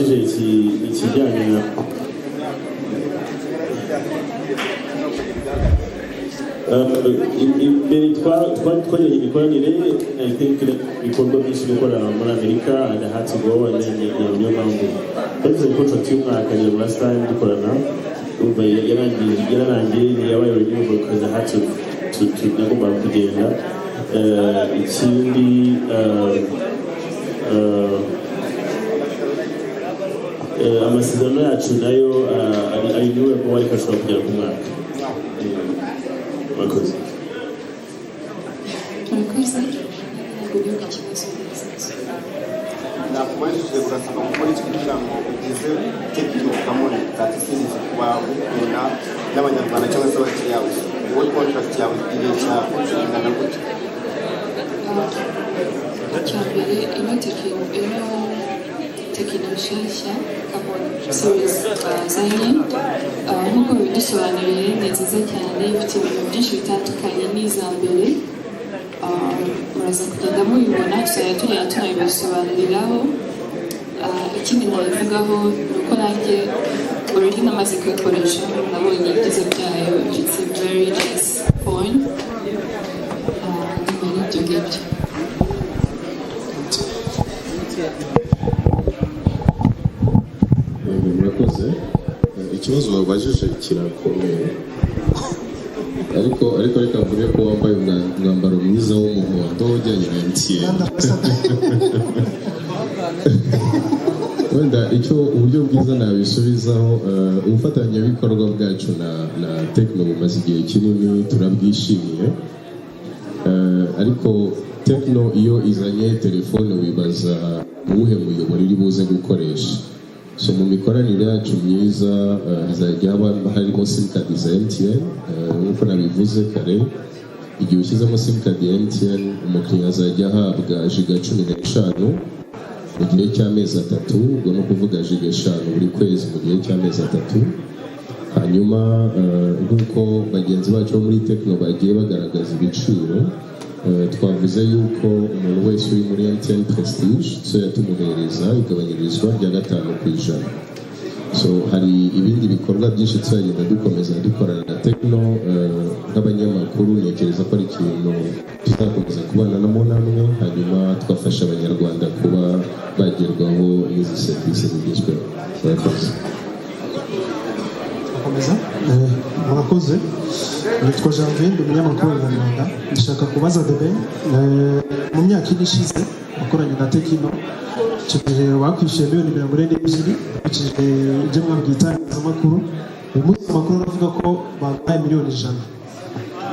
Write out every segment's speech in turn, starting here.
abajije ikijyanye na imbere twagiranye imikoranire I think ibikorwa byinshi gukora muri Amerika and I had to go and then niyo mpamvu twagize contract y'umwaka rero last time dukorana umva yararangiye yabaye renewable because I had to nagomba kugenda ikindi amasezerano yacu nayo ari niwe ko wari kashobora kugera ku mwaka murakoze nakumanishije kurasaba gukora iki kugira ngo ugeze tekino kamone satisfizi kuba ukunda n'abanyarwanda cyangwa se abakiriya yawe wowe contract yawe igihe cyawe kingana gute icyambere ino tekino nshyashya kamone series zanye nk'uko bidusobanuriye ni nziza cyane ifite ibintu byinshi bitandukanye n'iza mbere muraza kugenda mubibona tuzajya tunabibasobanuriraho ikindi nabivugaho ni uko nanjye already namaze kuyikoresha nabonye ibyiza byayo it's a very nice phone nyuma y'ibyo ngibyo murakoze ikibazo babajije kirakomeye ariko reka mvuge ko wambaye umwambaro mwiza w'umuhondo ujyanye na MTN wenda icyo uburyo bwiza nabisubizaho ubufatanyabikorwa bwacu na Tecno bumaze igihe kinini turabwishimiye ariko Tecno iyo izanye telefone wibaza uwuhe muyoboro iri buze gukoresha so mu mikoranire yacu myiza hazajya haba harimo simcard za MTN nk'uko nabivuze kare igihe ushyizemo simcard ya MTN umukiriya azajya ahabwa giga 15 mu gihe cy'amezi 3 ubwo no kuvuga giga 5 buri kwezi mu gihe cy'amezi 3 hanyuma nk'uko bagenzi bacu bo muri Tecno bagiye bagaragaza ibiciro twavuze yuko umuntu wese uri muri MTN Prestige tumuhereza igabanyirizwa rya 5%. So hari ibindi bikorwa byinshi tuzagenda dukomeza dukorana na Tecno nk'abanyamakuru ntekereza ko ari ikintu tuzakomeza kubana namo namwe hanyuma twafasha abanyarwanda kuba bagerwaho n'izi serivisi zigezweho. Murakoze nitwa Janvier ndi umunyamakuru wa Rwanda ndashaka kubaza Debe mu myaka ine ishize wakoranye na Tecno icyo gihe wakwishyuye miliyoni 42 ukije ibyo mwabwiye itangazamakuru uyu munsi amakuru aravuga ko babaye miliyoni 100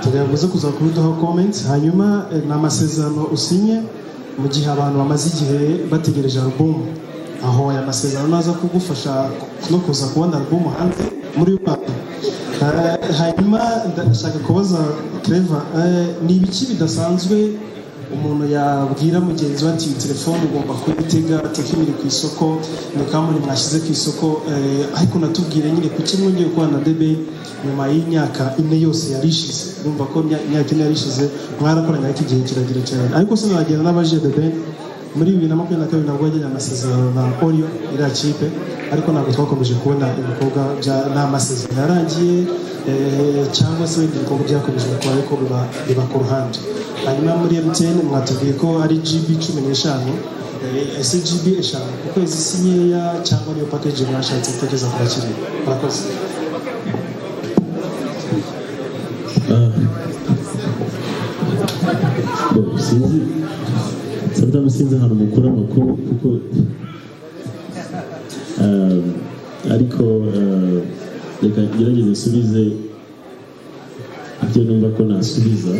tugavuze kuzakubidaho comments hanyuma ni amasezerano usinye mu gihe abantu bamaze igihe bategereje album aho aya masezerano naza kugufasha no kuza kubona album hanze muri Uganda hanyuma ndashaka kubaza Clever ni ibiki bidasanzwe umuntu yabwira mugenzi we ati telefone ugomba kuyitega Tecno iri ku isoko ni kamwe mwashyize ku isoko ariko natubwire nyine kuki mwongeye kubana na Debe nyuma y'imyaka ine yose yarishize urumva ko imyaka ine yarishize mwarakoranye iki gihe kiragira cyane ariko se nagenda n'abaje Debe muri 2022 nabwo yajyanye amasezerano na Oreo iriya kipe ariko ntabwo twakomeje kubona ibikorwa n'amasezerano yarangiye cyangwa se ibikorwa byakomeje gukora ariko biba ku ruhande hanyuma muri MTN mwatubwiye ko ari GB 15 ese GB 5 ku kwezi si nkeya cyangwa niyo package mwashatse kugeza ku bakiriya murakoze sinzi ahantu mukura amakuru kuko ariko reka ngerageze nsubize ibyo numva ko nasubiza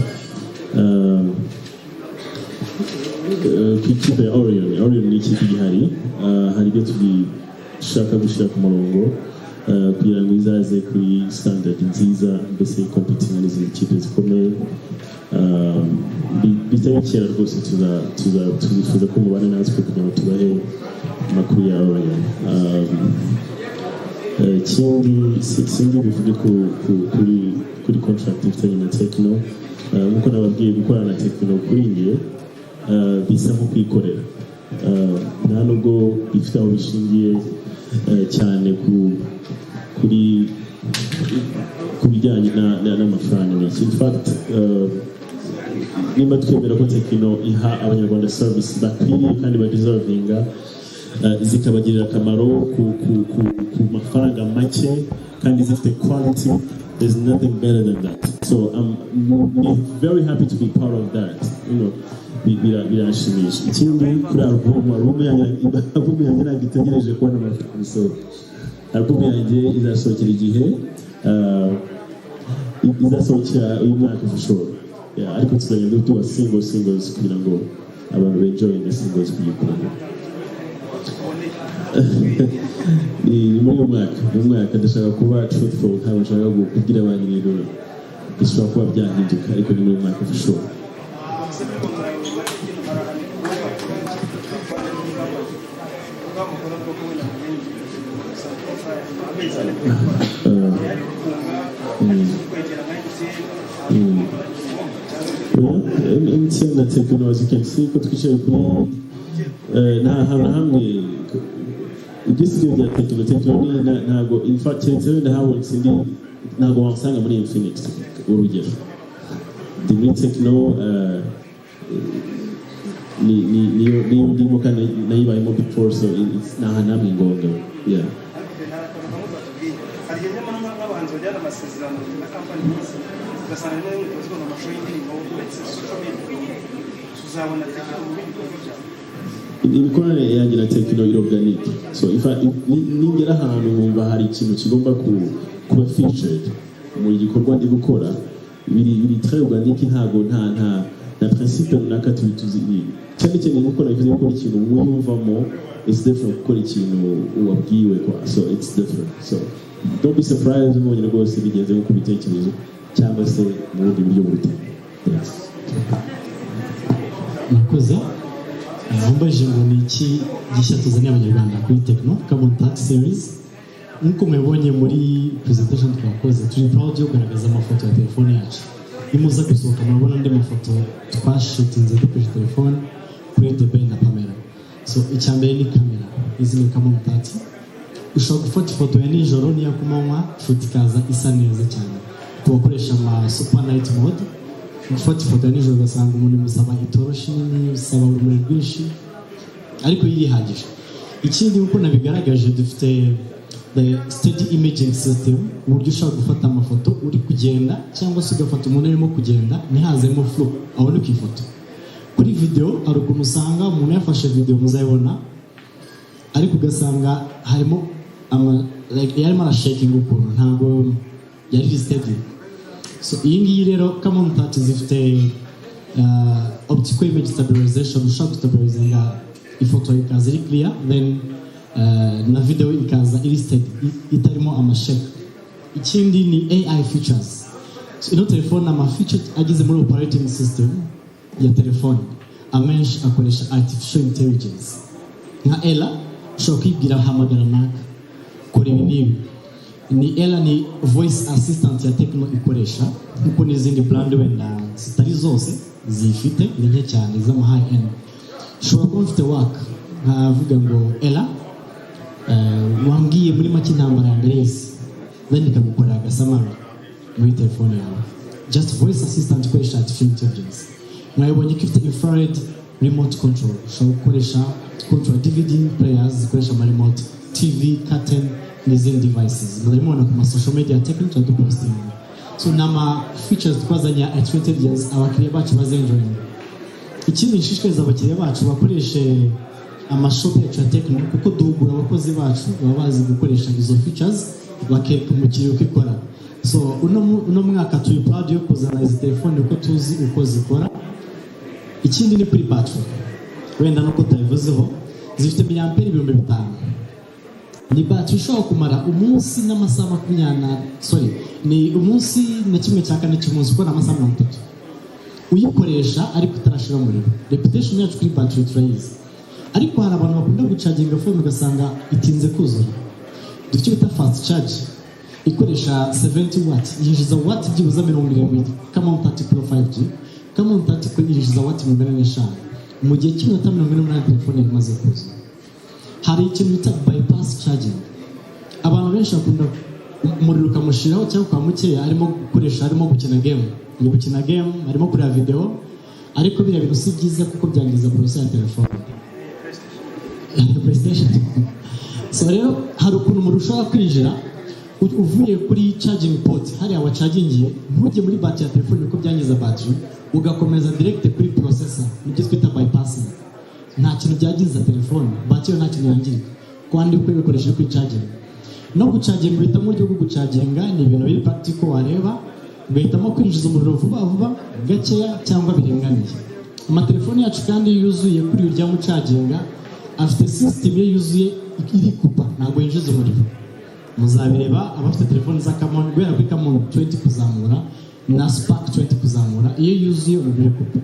ku ikipe ya Orion ni ikipe gihari hari ibyo dushaka gushyira ku murongo kugira ngo izaze kuri standard nziza mbese kompetinga n'izindi kipe zikomeye bitari kera rwose tuzifuza ko mubane natwe kugira ngo tubahe amakuru ya Orion ikindi sindi bivuge kuri contract ifitanye na Tecno nk'uko nababwiye gukorana na Tecno kuri njye bisa nko kwikorera nta nubwo bifite aho bishingiye cyane ku bijyanye n'amafaranga menshi. In fact nimba twemera ko Tekino iha abanyarwanda service bakwiriye kandi badeservinga zikabagirira akamaro ku mafaranga make kandi zifite quality, there's nothing better than that. So I'm very happy to be part of that, birashimisha. Ikindi kuri album yanjye ntabwo itegereje kubona amafaranga, so album yanjye izasohokera igihe izasohokera uyu mwaka for sure. Ariko tuzagenda tuba singles kugira ngo abantu benjoy the singles kuyikunda. Ni muri uyu mwaka ndashaka kuba truthful, ntabwo nshaka kubwira abantu ibintu bishobora kuba byahinduka, ariko ni muri uyu mwaka for sure. MTN na Tekino, as you can see, ko twicaye kuri nta hantu hamwe iby'isigaye bya Tekino ntabwo in fact wenda habonetse ntabwo wasanga muri Infinix urugero. Ndi muri Tekino niyo ndimo kandi nayibayemo before, so nta hantu hamwe ngombwa. Imikoranire yanjye na Tekino iri organic, so ningera ahantu nkumva hari ikintu kigomba kuba featured mu gikorwa ndi gukora, biri très organic, ntago na principe runaka tuzi cyane gukora ikintu wumvamo is different gukora ikintu wabwiwe kwa, so it's different. So don't be surprised mubonye rwose bigenze nko kubitekerezo cyangwa se mu bundi buryo butandukanye. Nakoze mbajije ngo ni iki gishya tuzaniye abanyarwanda kuri Tekino Come On Touch series. Nk'uko mubibonye muri presentation twakoze, turi proud yo kugaragaza amafoto ya telefone yacu. Nimuza gusohoka murabona andi mafoto twashutinze dukoresheje telefone kuri The Ben na Pamela. So icyambere ni kamera, izi ni Come On Touch. Ushobora gufata ifoto ya nijoro niya kumanywa, shoot ikaza isa neza cyane. Tubakoresha ama super night mode, gufata ifoto ya nijoro ugasanga umuntu musaba itoroshi nini, usaba urumuri rwinshi ariko yihagije. Ikindi uko nabigaragaje, dufite the steady imaging system, uburyo ushobora gufata amafoto uri kugenda cyangwa se ugafata umuntu arimo kugenda ntihazemo flow abone ku ifoto. Kuri video hari ukuntu usanga umuntu yafashe video muzayibona ariko ugasanga harimo yarimo arashaking ukuntu ntabwo yari steady. So iyi ngiyi rero Come On Touch zifite optical image stabilization, ushobora stabilizinga ifoto ikaza iri clear, then na video ikaza iri steady itarimo amashake. Ikindi ni AI features. So ino telefone ama features agize muri operating system ya telefone amenshi akoresha artificial intelligence. Nka Ella ushobora kwibwira hamagara naka kora ibi n'ibi. Ni Ella ni voice assistant ya Tekino ikoresha, kuko n'izindi brand wenda zitari zose zifite ni nke cyane z'ama high end. Ushobora kuba ufite work nkavuga ngo Ella wambwiye muri make intambara ya mbere y'isi, then ikagukorera agasamara muri telefone yawe. Just voice assistant ikoresha artificial intelligence. Mwabonye ko ifite infrared remote control, ushobora gukoresha control DVD players zikoresha ama remote TV, curtain n'izindi devices. Murabibona ku social media Tekino tuposting. So nama features twazanya at intelligence abakiriya bacu bazenjoying. Ikindi nshishikariza abakiriya bacu bakoreshe amashop ya Tekino, kuko duhugura abakozi bacu baba bazi gukoresha izo features bakereka umukiriya uko ikora. So uno mwaka turi proud yo kuzana izi telefone uko tuzi uko zikora. Ikindi ni kuri battery, wenda nuko tabivuzeho, zifite miliampere 5000. Ni battery ushobora kumara umunsi n'amasaha 20 ni umunsi na kimwe cya kane cy'umunsi ukora amasaha 30 uyikoresha ariko utarashira umuriro. Reputation yacu kuri battery turayizi, ariko hari abantu bakunda gucaginga phone ugasanga itinze kuzura. Dufite bita fast charge ikoresha 70 watt, yinjiza watt byibuze 70. Come On Touch Pro 5G, Come On Touch yinjiza watt 45 mu gihe cy'iminota 48 telefone imaze kuzura. Hari ikintu bita bypass charging. benshi bakunda umuriro ukamushiraho cyangwa kwa mukeya arimo gukina game, arimo kureba video, ariko biriya bintu si byiza kuko byangiza processor ya telefone. PlayStation. So rero hari ukuntu umuntu ushobora kwinjira uvuye kuri charging port hariya wacagingiye ntujye muri battery ya telefone kuko byangiza battery, ugakomeza direct kuri processor, nibyo twita bypassing. Nta kintu byagiza telefone, battery nta kintu yangirika kandi uko bikoresheje kuri charging. No gucaginga uhitamo uburyo bwo gucaginga ni ibintu biri practical wareba, ugahitamo kwinjiza umuriro vuba gakeya cyangwa biringaniye. Amatelefoni yacu kandi yuzuye kuri urya mucaginga afite system ye yuzuye iri kupa, ntabwo yinjiza umuriro. Muzabireba abafite telefoni za Camon, guhera kuri Camon 20 kuzamura na Spark 20 kuzamura, iyo yuzuye umuriro kupa.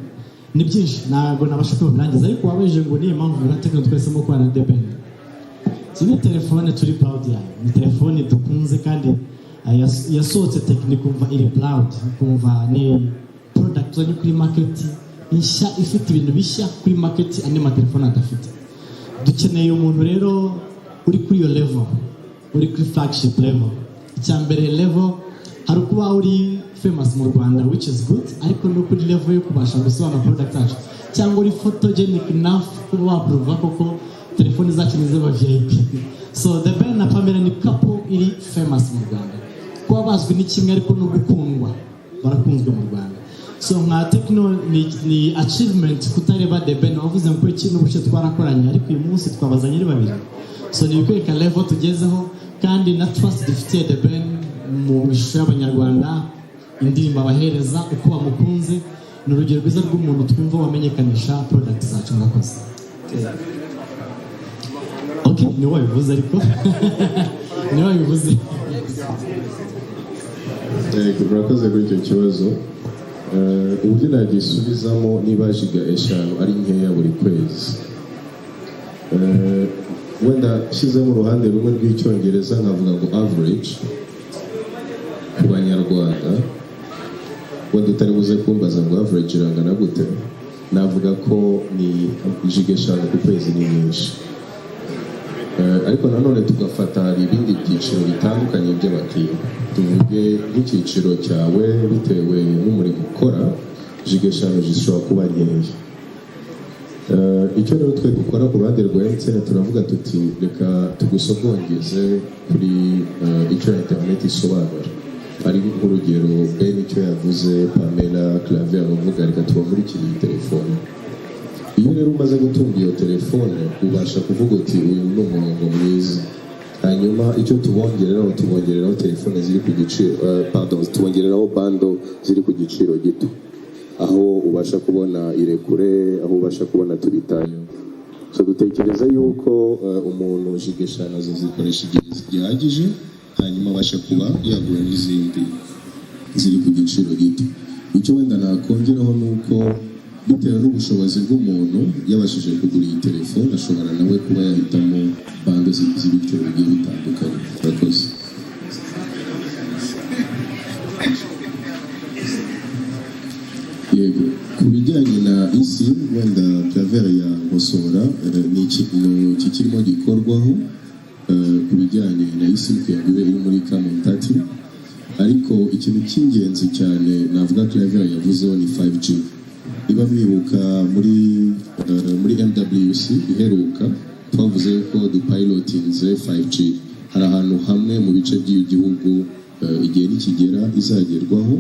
Ni byinshi ntabwo nabasha kubirangiza, ariko wabeje ngo niyo mpamvu na Tecno twesemo kwa na Deben. Ni telefone turi proud yayo, ni telefone dukunze kandi yasohotse Tecno kumva iri proud, kumva ni product zo kuri market nshya ifite ibintu bishya kuri market andi matelefone adafite. Dukeneye umuntu rero uri kuri iyo level, uri kuri flagship level. Icyambere level hari kuba uri famous mu Rwanda, which is good, ariko no kuri level yo kubasha gusobanura product yacu, cyangwa uri photogenic enough kuba waprova koko telefoni zacu nizo VIP. So the Ben na Pamela ni couple iri famous mu Rwanda. Kuba bazwi ni kimwe ariko no gukundwa, barakunzwe mu Rwanda. So nka Tecno ni achievement kutareba the Ben wavuze ngo ikintu bushe twarakoranye, ariko uyu munsi twabazanye ari babiri. So ni kweka level tugezeho kandi na trust dufitiye the Ben mu ishusho y'Abanyarwanda, indirimbo abahereza uko bamukunze, ni urugero rwiza rw'umuntu twumva wamenyekanisha product zacu mwakoze. Okay, ni wowe bivuze ariko ni wowe bivuze. Murakoze kuri icyo kibazo. Uburyo nagisubizamo niba jiga 5 ari nkeya buri kwezi. Wenda shizemo uruhande rumwe rw'icyongereza nkavuga ngo average ku Banyarwanda, wenda utari buze kumbaza ngo average irangana gute, navuga ko ni jiga 5 ku kwezi ni nyinshi. Ariko nanone tugafata hari ibindi byiciro bitandukanye by'abakiriya. Tuvuge nk'icyiciro cyawe bitewe n'umurimo ukora, jiga 5 zishobora kuba nkeya. Icyo rero twe dukora ku ruhande rwa MTN turavuga tuti reka tugusogongeze kuri icyo internet isobanura. Ari nk'urugero Ben icyo yavuze, Pamela, Clavier bavuga reka tubamurikire iyi telefone. Iyo rero umaze gutunga iyo telefone ubasha kuvuga uti uyu ni umurongo mwiza. Hanyuma icyo tubongereraho telefone ziri ku giciro tubongereraho bando ziri ku giciro gito, aho ubasha kubona irekure, aho ubasha kubona tubitayo. So dutekereza yuko umuntu jiga 5 azikoresha igihe gihagije, hanyuma abasha kuba yagura n'izindi ziri ku giciro gito. Icyo wenda nakongeraho nuko bitewe n'ubushobozi bw'umuntu yabashije kugura iyi telefone, ashobora nawe kuba yahitamo bando z'ibiciro bigiye bitandukanye. Murakoze. Yego, ku bijyanye na eSIM wenda Claver ya Ngosora ni ikintu kikirimo gikorwaho ku bijyanye na eSIM kuyagiwe iri muri Camon 30, ariko ikintu cy'ingenzi cyane navuga Claver yavuzeho ni 5G. Niba mwibuka muri MWC iheruka twavuze ko dupilotinze 5G. Hari ahantu hamwe mu bice by'igihugu igihe nikigera izagerwaho.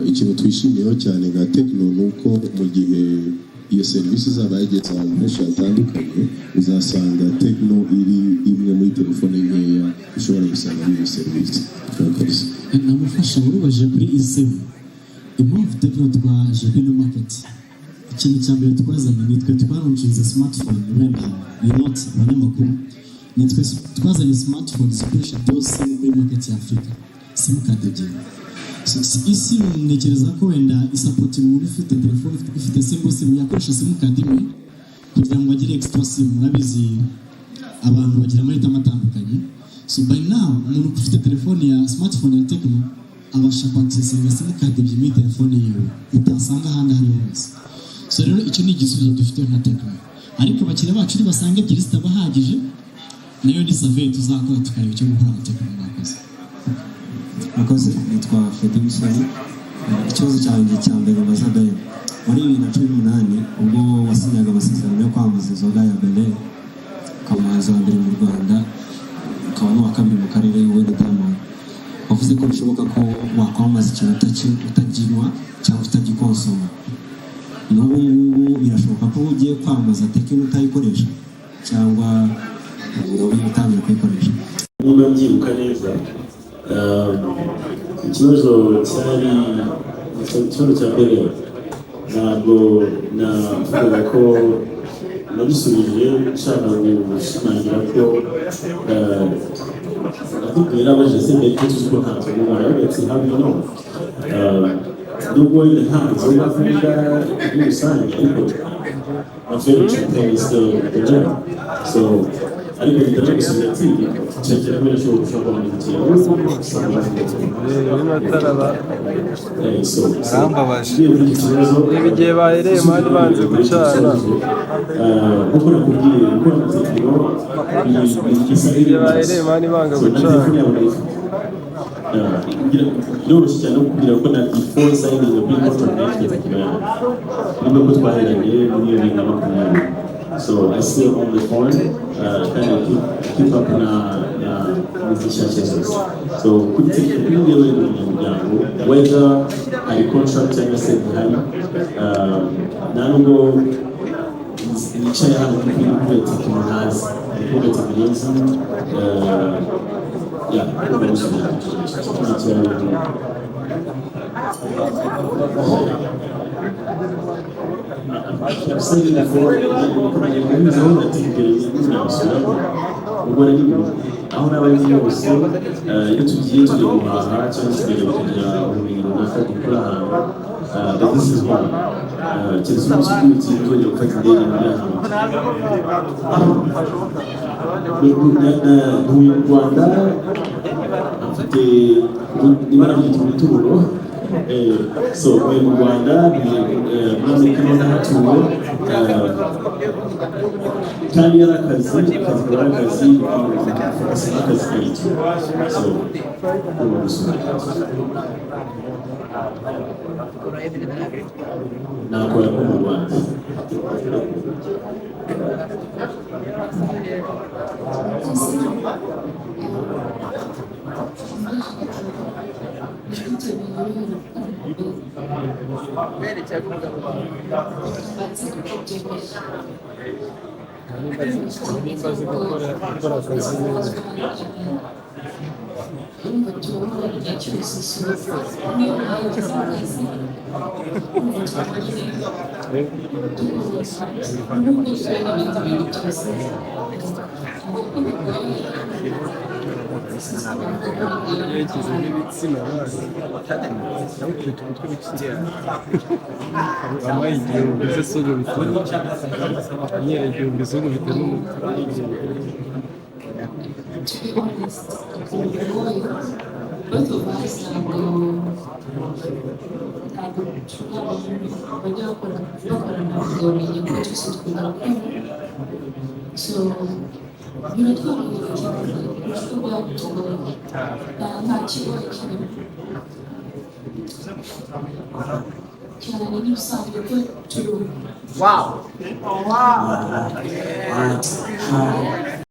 Ikintu twishimiyeho cyane nka Tecno nuko mu gihe iyo serivisi zaba yageze ahantu henshi hatandukanye, uzasanga Tecno iri imwe muri telefone nkeya ushobora gusanga muri iyo serivisi. Murakoze. Namufasha urubaje kuri eSIM. Impamvu Tecno twaje kuri no market, ikintu cya mbere twazanye nitwe twaronjinze smartphone, wenda ni not abanyamakuru, nitwe twazanye smartphone zikoresha byose muri market ya Africa, SIM card ebyiri. eSIM ntekereza ko wenda isapoti umuntu ufite telefone ifite SIM yakoresha SIM card imwe kugira ngo agire extra SIM. Murabizi abantu bagira amahitamo atandukanye. So by now umuntu ufite telefone ya smartphone ya Tecno abasha kwaksesinga SIM card ebyiri muri telefone yiwe utasanga ahandi ari hose. So rero icyo ni igisubizo dufite na Tecno, ariko abakiriya bacu basanga ebyiri zitabahagije nayo ni survey tuzakora tukareba icyo gukora na tekino mwakoze. Akoze nitwa Freddy Musoni. Ikibazo cyanjye cya mbere mbaza Dave, muri 2018 ubwo wasinyaga amasezerano yo kwamamaza inzoga ya Belle ukaba umuhanzi wa mbere mu Rwanda ukaba n'uwa kabiri mu karere wowe na Diamond, wavuze ko bishoboka ko wakwamamaza ikintu utaginywa cyangwa utagikonsoma. N'ubu ngubu birashoboka ko ugiye kwamamaza tekino utayikoresha cyangwa ugiye gutangira kuyikoresha? Niba mbyibuka neza ikibazo cya mbere ntabwo navuga ko nabisubije nshaka gushimangira ko nakubwira abajeze mbere ko tuzi ko nta nzoga uretse hamwe no nubwo wenda nta nzoga avuga muri rusange ariko aferi champagne is the jam. So ariko bitari gusubiza ati cyakira ko yashobora gushaka mu gihe arambabaje igihe bahereye mani banze gucana kuko nakubwiye ko amategeko igihe bahereye mani banga gucana biroroshye cyane kubwira ko na before signing the bill contract nibwo ko twaheranye muri 2020. So I still on the phone, kind of keep up with the churches. So could take whether I contract and I said nango nicaye hano kuri tekino ntazi ariko tekinoza I've said it before, ubwo rero aho n'abandi bose iyo tugiye tujya guhaha cyangwa se tujya kugira ubumenyi runaka dukora ahantu this is one keretse umunsi uzongera gufata indege muri ahantu ntuye mu Rwanda mfite niba nabyita umutungo so ntuye mu Rwanda muri Amerika n'ahatuye kandi yari akazi kaba akazi n'akazi kayito so ubu gusura nakora ko mu Rwanda nimbaze gukora akazi neza yerekeza n'ibitsina namukubita umutwe w'ikiriya wampaye igihumbi ze si ugubita anyera igihumbi ze ugubita n'umutwe both of us ntabwo bajya bakorana ubumenyi kuko twese dukunda gukora so biratworohera cyane kuko byatugora nta kibazo kirimo cyane n'ibisanzwe ko turi Wow.